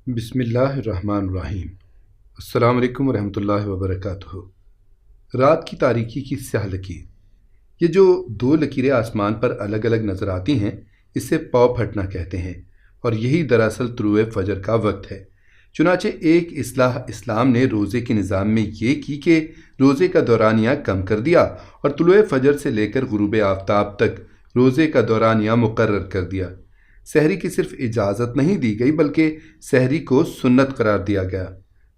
बिस्मिल्लाहिर्रहमानिर्रहीम। अस्सलाम वालेकुम रहमतुल्लाहि व बरकातुहू। रात की तारीकी की स्याह लकीर, ये जो दो लकीरें आसमान पर अलग अलग नज़र आती हैं, इसे पौ फटना कहते हैं और यही दरअसल तुलुए फजर का वक्त है। चुनाचे एक इस्लाम ने रोज़े के निज़ाम में ये की कि रोज़े का दौरानिया कम कर दिया और तुलुए फजर से लेकर गुरूब आफ्ताब तक रोज़े का दौरानिया मुकर्रर कर दिया। सहरी की सिर्फ इजाज़त नहीं दी गई बल्कि सहरी को सुन्नत करार दिया गया।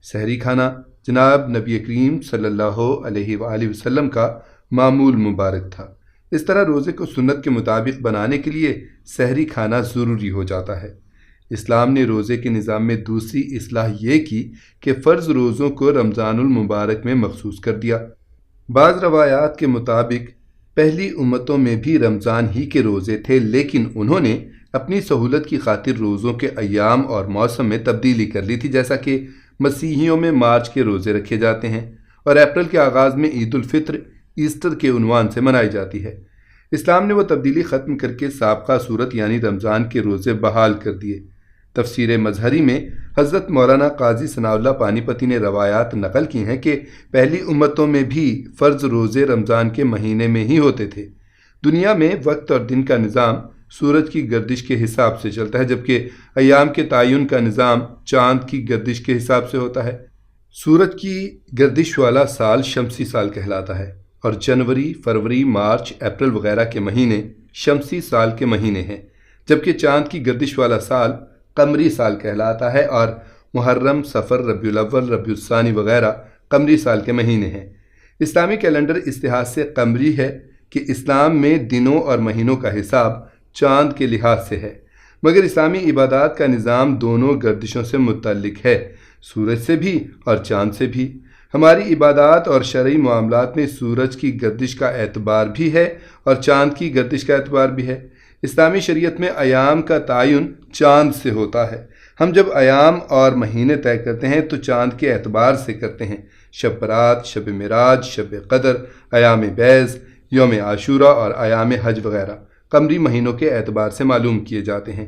सहरी खाना जनाब नबी करीम सल्लल्लाहु अलैहि वसल्लम का मामूल मुबारक था। इस तरह रोज़े को सुन्नत के मुताबिक बनाने के लिए सहरी खाना ज़रूरी हो जाता है। इस्लाम ने रोज़े के निज़ाम में दूसरी इस्लाह ये की कि फ़र्ज़ रोज़ों को रमज़ानुल मुबारक में मखसूस कर दिया। बाज़ रवायात के मुताबिक पहली उम्मतों में भी रमज़ान ही के रोज़े थे, लेकिन उन्होंने अपनी सहूलत की खातिर रोज़ों के अय्याम और मौसम में तब्दीली कर ली थी। जैसा कि मसीहियों में मार्च के रोज़े रखे जाते हैं और अप्रैल के आगाज़ में ईद उल फित्र ईस्टर के उन्वान से मनाई जाती है। इस्लाम ने वह तब्दीली ख़त्म करके साबका सूरत यानी रमज़ान के रोज़े बहाल कर दिए। तफसीर मजहरी में हज़रत मौलाना काजी सनाउल्लाह पानीपती ने रवायात नकल की हैं कि पहली उम्मतों में भी फ़र्ज़ रोज़े रमज़ान के महीने में ही होते थे। दुनिया में वक्त और दिन का निज़ाम सूरज की गर्दिश के हिसाब से चलता है, जबकि अय्याम के तयन का निज़ाम चाँद की गर्दिश के हिसाब से होता है। सूरज की गर्दिश वाला साल शमसी साल कहलाता है और जनवरी, फरवरी, मार्च, अप्रैल वगैरह के महीने शमसी साल के महीने हैं, जबकि चाँद की गर्दिश वाला साल कमरी साल कहलाता है और मुहर्रम, सफ़र, रबीउल अव्वल, रबीउल सानी वगैरह कमरी साल के महीने हैं। इस्लामी कैलेंडर इस लिहाज से कमरी है कि इस्लाम में दिनों और महीनों का हिसाब चाँद के लिहाज से है, मगर इस्लामी इबादत का निज़ाम दोनों गर्दिशों से मुतल्लिक है, सूरज से भी और चाँद से भी। हमारी इबादत और शरई मामलात में सूरज की गर्दिश का एतबार भी है और चाँद की गर्दिश का एतबार भी है। इस्लामी शरीयत में अयाम का तयन चाँद से होता है। हम जब अयाम और महीने तय करते हैं तो चाँद के एतबार से करते हैं। शब बरात, शब मिराज, शब कदर, अयाम बैज़, यौम आशूरा और अयाम हज वगैरह कमरी महीनों के एतबार से मालूम किए जाते हैं।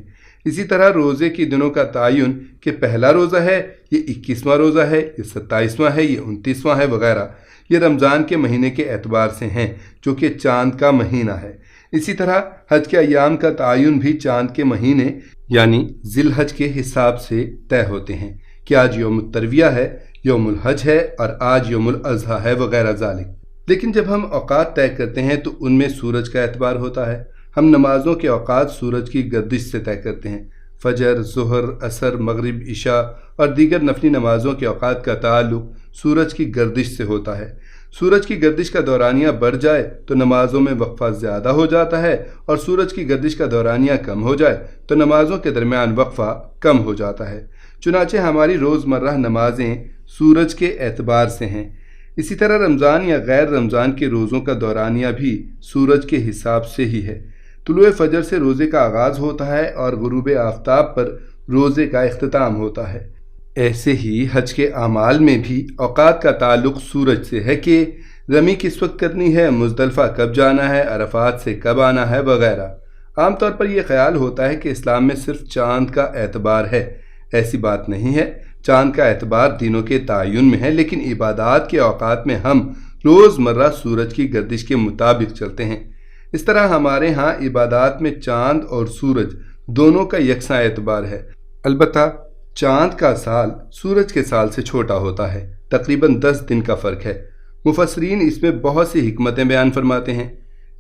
इसी तरह रोज़े के दिनों का तयन कि पहला रोज़ा है, ये 21वां रोज़ा है, ये 27वां है, ये 29वां है वगैरह, ये रमज़ान के महीने के एतबार से हैं जो कि चाँद का महीना है। इसी तरह हज के अय्याम का तयन भी चाँद के महीने यानी ज़िलहज के हिसाब से तय होते हैं कि आज यौमुत तरविया है, यौमुल हज है और आज यौमुल अज़हा है वगैरह ज़ालिक। लेकिन जब हम औक़ात तय करते हैं तो उनमें सूरज का एतबार होता है। हम नमाज़ों के औक़ात सूरज की गर्दिश से तय करते हैं। फ़जर, ज़ुहर, असर, मगरिब, इशा और दीगर नफली नमाज़ों के औक़ात का ताल्लुक़ सूरज की गर्दिश से होता है। सूरज की गर्दिश का दौरानिया बढ़ जाए तो नमाज़ों में वक्फ़ा ज़्यादा हो जाता है और सूरज की गर्दिश का दौरानिया कम हो जाए तो नमाज़ों के दरमियान वक्फ़ा कम हो जाता है। चुनाचे हमारी रोज़मर्रा नमाज़ें सूरज के एतबार से हैं। इसी तरह रमज़ान या गैर रमज़ान के रोज़ों का दौरानिया भी सूरज के हिसाब से ही है। तुलुए फजर से रोज़े का आगाज़ होता है और गुरूब आफ्ताब पर रोज़े का इख्तिताम होता है। ऐसे ही हज के आमाल में भी औक़ात का ताल्लुक़ सूरज से है कि रमी किस वक्त करनी है, मुज़दलिफ़ा कब जाना है, अरफात से कब आना है वगैरह। आम तौर पर यह ख्याल होता है कि इस्लाम में सिर्फ चाँद का एतबार है। ऐसी बात नहीं है। चाँद का एतबार दिनों के तयन में है, लेकिन इबादत के औक़ात में हम रोज़मर्रा सूरज की गर्दिश के मुताबिक चलते हैं। इस तरह हमारे यहाँ इबादत में चाँद और सूरज दोनों का यकसा एतबार है। अलबत्ता चाँद का साल सूरज के साल से छोटा होता है, तकरीबन 10 दिन का फ़र्क है। मुफस्सरीन इसमें बहुत सी हिकमतें बयान फरमाते हैं।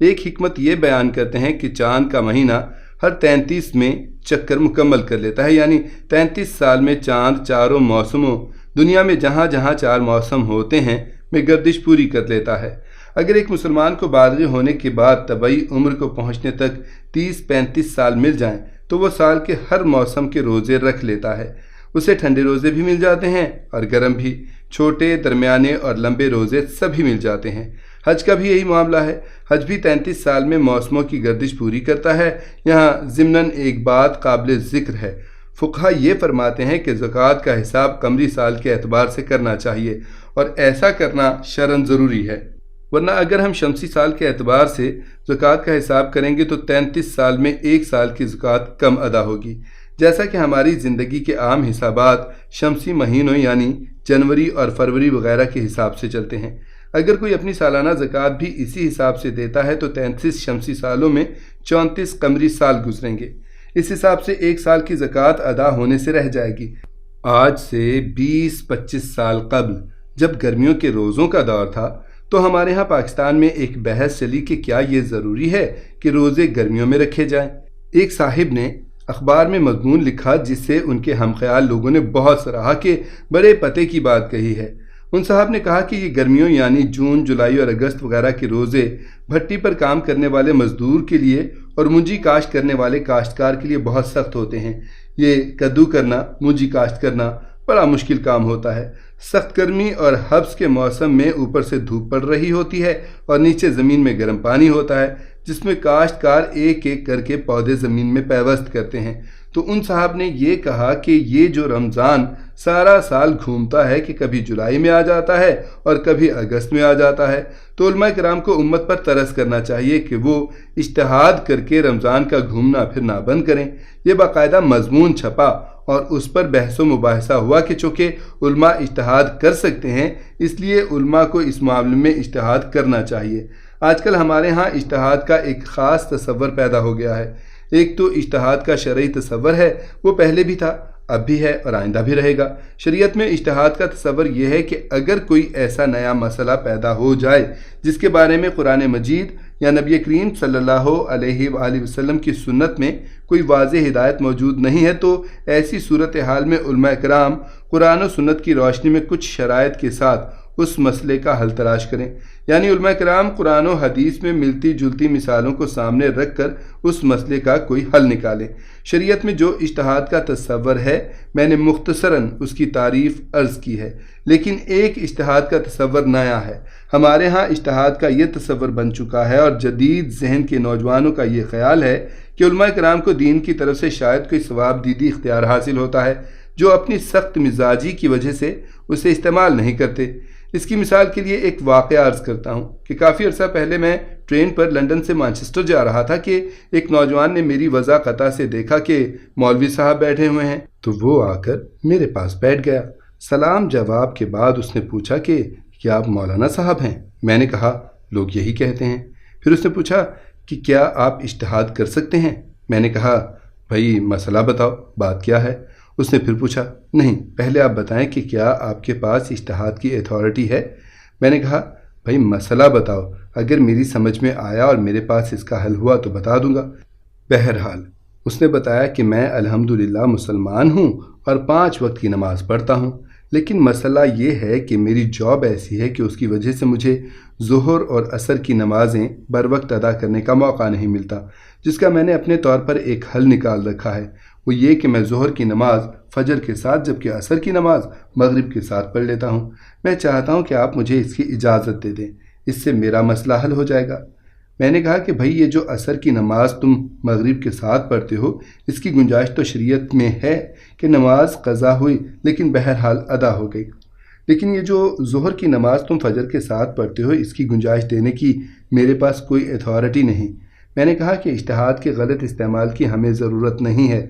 एक हिकमत ये बयान करते हैं कि चाँद का महीना हर 33 में चक्कर मुकम्मल कर लेता है, यानी 33 साल में चाँद चारों मौसमों दुनिया में जहाँ जहाँ 4 मौसम होते हैं में गर्दिश पूरी कर लेता है। अगर एक मुसलमान को बालिग़ होने के बाद तबई उम्र को पहुँचने तक 30-35 साल मिल जाएं तो वह साल के हर मौसम के रोज़े रख लेता है। उसे ठंडे रोज़े भी मिल जाते हैं और गर्म भी, छोटे, दरमियाने और लंबे रोज़े सभी मिल जाते हैं। हज का भी यही मामला है। हज भी 33 साल में मौसमों की गर्दिश पूरी करता है। यहाँ ज़िम्नन एक बात काबिल ज़िक्र है। फ़ुक़हा ये फरमाते हैं कि ज़कात का हिसाब कमरी साल के एतबार से करना चाहिए और ऐसा करना शरन ज़रूरी है, वरना अगर हम शमसी साल के एतबार से ज़कात का हिसाब करेंगे तो 33 साल में एक साल की ज़कात कम अदा होगी। जैसा कि हमारी ज़िंदगी के आम हिसाबात शमसी महीनों यानी जनवरी और फरवरी वगैरह के हिसाब से चलते हैं। अगर कोई अपनी सालाना ज़कात भी इसी हिसाब से देता है तो 33 शमसी सालों में 34 कमरी साल गुजरेंगे। इस हिसाब से एक साल की ज़कात अदा होने से रह जाएगी। आज से 20-25 साल कबल जब गर्मियों के रोज़ों का दौर था तो हमारे यहाँ पाकिस्तान में एक बहस चली कि क्या ये ज़रूरी है कि रोज़े गर्मियों में रखे जाएं। एक साहिब ने अखबार में मज़मून लिखा जिससे उनके हमख्याल लोगों ने बहुत सराहा कि बड़े पते की बात कही है। उन साहब ने कहा कि ये गर्मियों यानी जून, जुलाई और अगस्त वगैरह के रोज़े भट्टी पर काम करने वाले मज़दूर के लिए और मुंजी काश्त करने वाले काश्तकार के लिए बहुत सख्त होते हैं। ये कद्दू करना, मुंजी काश्त करना बड़ा मुश्किल काम होता है। सख्त गर्मी और हब्स के मौसम में ऊपर से धूप पड़ रही होती है और नीचे ज़मीन में गर्म पानी होता है जिसमें काश्तकार एक एक करके पौधे ज़मीन में पैवस्त करते हैं। तो उन साहब ने ये कहा कि ये जो रमज़ान सारा साल घूमता है कि कभी जुलाई में आ जाता है और कभी अगस्त में आ जाता है, तो उलमा किराम को उम्मत पर तरस करना चाहिए कि वो इज्तिहाद करके रमज़ान का घूमना फिरना बंद करें। ये बाकायदा मजमून छपा और उस पर बहसो मुबाहिसा हुआ कि चूँकि उलमा इज्तिहाद कर सकते हैं इसलिए उलमा को इस मामले में इज्तिहाद करना चाहिए। आजकल हमारे यहाँ इज्तिहाद का एक ख़ास तसव्वुर पैदा हो गया है। एक तो इज्तिहाद का शरई तसव्वुर है, वो पहले भी था, अब भी है और आइंदा भी रहेगा। शरीयत में इज्तिहाद का तसव्वुर यह है कि अगर कोई ऐसा नया मसला पैदा हो जाए जिसके बारे में कुरान मजीद या नबी करीम सल्लल्लाहु अलैहि वसल्लम की सुन्नत में कोई वाज़ेह हिदायत मौजूद नहीं है, तो ऐसी सूरत हाल में उलमा किराम कुरान और सुन्नत की रोशनी में कुछ शराइत के साथ उस मसले का हल तलाश करें। यानी उलमा किराम कुरान और हदीस में मिलती जुलती मिसालों को सामने रख कर उस मसले का कोई हल निकालें। शरीयत में जो इज्तिहाद का तसव्वुर है मैंने मुख्तसरन उसकी तारीफ़ अर्ज़ की है, लेकिन एक इज्तिहाद का तसव्वुर नया है। हमारे यहाँ इज्तिहाद का ये तसव्वुर बन चुका है और जदीद जहन के नौजवानों का ये ख्याल है कि उलमा किराम को दीन की तरफ से शायद कोई सवाब दीदी इख्तियार हासिल होता है जो अपनी सख्त मिजाजी की वजह से उसे इस्तेमाल नहीं करते। इसकी मिसाल के लिए एक वाक़या अर्ज़ करता हूँ कि काफ़ी अर्सा पहले मैं ट्रेन पर लंदन से मैनचेस्टर जा रहा था कि एक नौजवान ने मेरी वज़ा क़ता से देखा कि मौलवी साहब बैठे हुए हैं, तो वो आकर मेरे पास बैठ गया। सलाम जवाब के बाद उसने पूछा कि क्या आप मौलाना साहब हैं? मैंने कहा लोग यही कहते हैं। फिर उसने पूछा कि क्या आप इज्तिहाद कर सकते हैं? मैंने कहा भाई मसला बताओ, बात क्या है? उसने फिर पूछा नहीं, पहले आप बताएं कि क्या आपके पास इज्तिहाद की अथॉरिटी है? मैंने कहा भाई मसला बताओ, अगर मेरी समझ में आया और मेरे पास इसका हल हुआ तो बता दूंगा। बहरहाल उसने बताया कि मैं अल्हम्दुलिल्लाह मुसलमान हूँ और 5 वक्त की नमाज़ पढ़ता हूँ, लेकिन मसला ये है कि मेरी जॉब ऐसी है कि उसकी वजह से मुझे ज़ुहर और असर की नमाज़ें बर वक्त अदा करने का मौका नहीं मिलता, जिसका मैंने अपने तौर पर एक हल निकाल रखा है। वो ये कि मैं ज़ुहर की नमाज़ फजर के साथ जबकि असर की नमाज़ मगरिब के साथ पढ़ लेता हूँ। मैं चाहता हूँ कि आप मुझे इसकी इजाज़त दे दें, इससे मेरा मसला हल हो जाएगा। मैंने कहा कि भाई ये जो असर की नमाज़ तुम मगरिब के साथ पढ़ते हो इसकी गुंजाइश तो शरीयत में है कि नमाज क़ज़ा हुई लेकिन बहरहाल अदा हो गई, लेकिन ये जो ज़ुहर की नमाज़ तुम फजर के साथ पढ़ते हो इसकी गुंजाइश देने की मेरे पास कोई अथॉरिटी नहीं। मैंने कहा कि इज्तिहाद के गलत इस्तेमाल की हमें ज़रूरत नहीं है,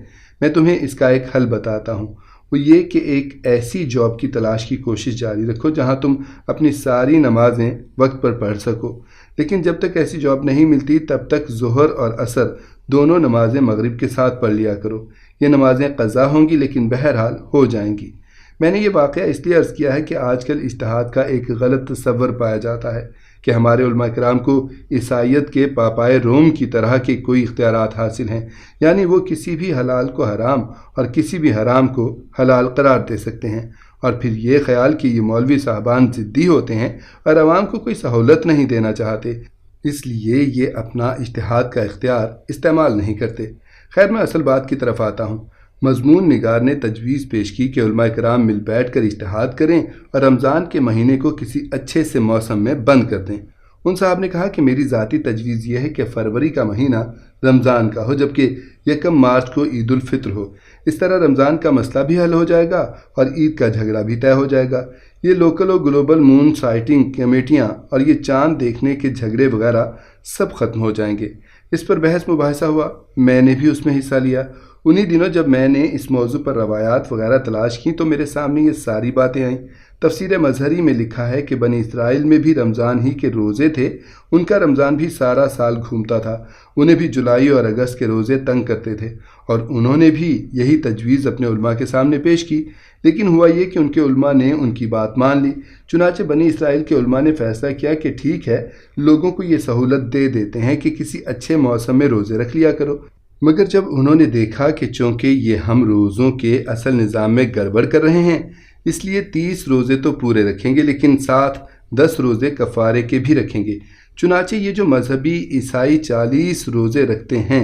मैं तुम्हें इसका एक हल बताता हूँ। वो ये कि एक ऐसी जॉब की तलाश की कोशिश जारी रखो जहाँ तुम अपनी सारी नमाज़ें वक्त पर पढ़ सको, लेकिन जब तक ऐसी जॉब नहीं मिलती तब तक ज़ुहर और असर दोनों नमाज़ें मगरिब के साथ पढ़ लिया करो। ये नमाज़ें क़ज़ा होंगी लेकिन बहरहाल हो जाएंगी। मैंने ये वाक़या इसलिए अर्ज़ किया है कि आजकल इज्तिहाद का एक गलत तसव्वुर पाया जाता है कि हमारे उलमा किराम को ईसाइयत के पापाए रोम की तरह के कोई इख्तियारात हासिल हैं, यानी वो किसी भी हलाल को हराम और किसी भी हराम को हलाल करार दे सकते हैं। और फिर ये ख्याल कि ये मौलवी साहबान ज़िद्दी होते हैं और आवाम को कोई सहूलत नहीं देना चाहते, इसलिए ये अपना इज्तिहाद का इख्तियार इस्तेमाल नहीं करते। खैर मैं असल बात की तरफ आता हूँ। मज़मून निगार ने तजवीज़ पेश की कि उलमा किराम मिल बैठ कर इज्तिहाद करें और रमज़ान के महीने को किसी अच्छे से मौसम में बंद कर दें। उन साहब ने कहा कि मेरी ज़ाती तजवीज़ यह है कि फरवरी का महीना रमज़ान का हो जबकि 1 मार्च को ईद उल फित्र हो। इस तरह रमज़ान का मसला भी हल हो जाएगा और ईद का झगड़ा भी तय हो जाएगा। ये लोकल और ग्लोबल मून साइटिंग कमेटियाँ और ये चाँद देखने के झगड़े वगैरह सब ख़त्म हो जाएंगे। इस पर बहस मुबाहिसा हुआ, मैंने भी उसमें हिस्सा लिया। उन्हीं दिनों जब मैंने इस मौजू पर रवायात वगैरह तलाश की तो मेरे सामने ये सारी बातें आईं। तफसीर मजहरी में लिखा है कि बनी इसराइल में भी रमज़ान ही के रोज़े थे। उनका रमज़ान भी सारा साल घूमता था। उन्हें भी जुलाई और अगस्त के रोज़े तंग करते थे और उन्होंने भी यही तजवीज़ अपने उलमा के सामने पेश की। लेकिन हुआ ये कि उनके उलमा ने उनकी बात मान ली। चुनाचे बनी इसराइल के उलमा ने फ़ैसला किया कि ठीक है, लोगों को ये सहूलत दे देते हैं कि किसी अच्छे मौसम में रोज़े रख लिया करो। मगर जब उन्होंने देखा कि चूँकि ये हम रोज़ों के असल निज़ाम में गड़बड़ कर रहे हैं, इसलिए 30 रोज़े तो पूरे रखेंगे लेकिन साथ 10 रोज़े कफ़ारे के भी रखेंगे। चुनाचे ये जो मजहबी ईसाई 40 रोज़े रखते हैं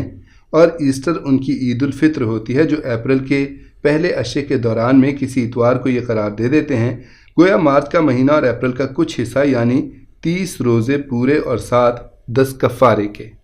और ईस्टर उनकी ईद उल फित्र होती है जो अप्रैल के पहले अशरे के दौरान में किसी इतवार को ये करार दे देते हैं, गोया मार्च का महीना और अप्रैल का कुछ हिस्सा यानी 30 रोज़े पूरे और साथ 10 कफ़ारे के।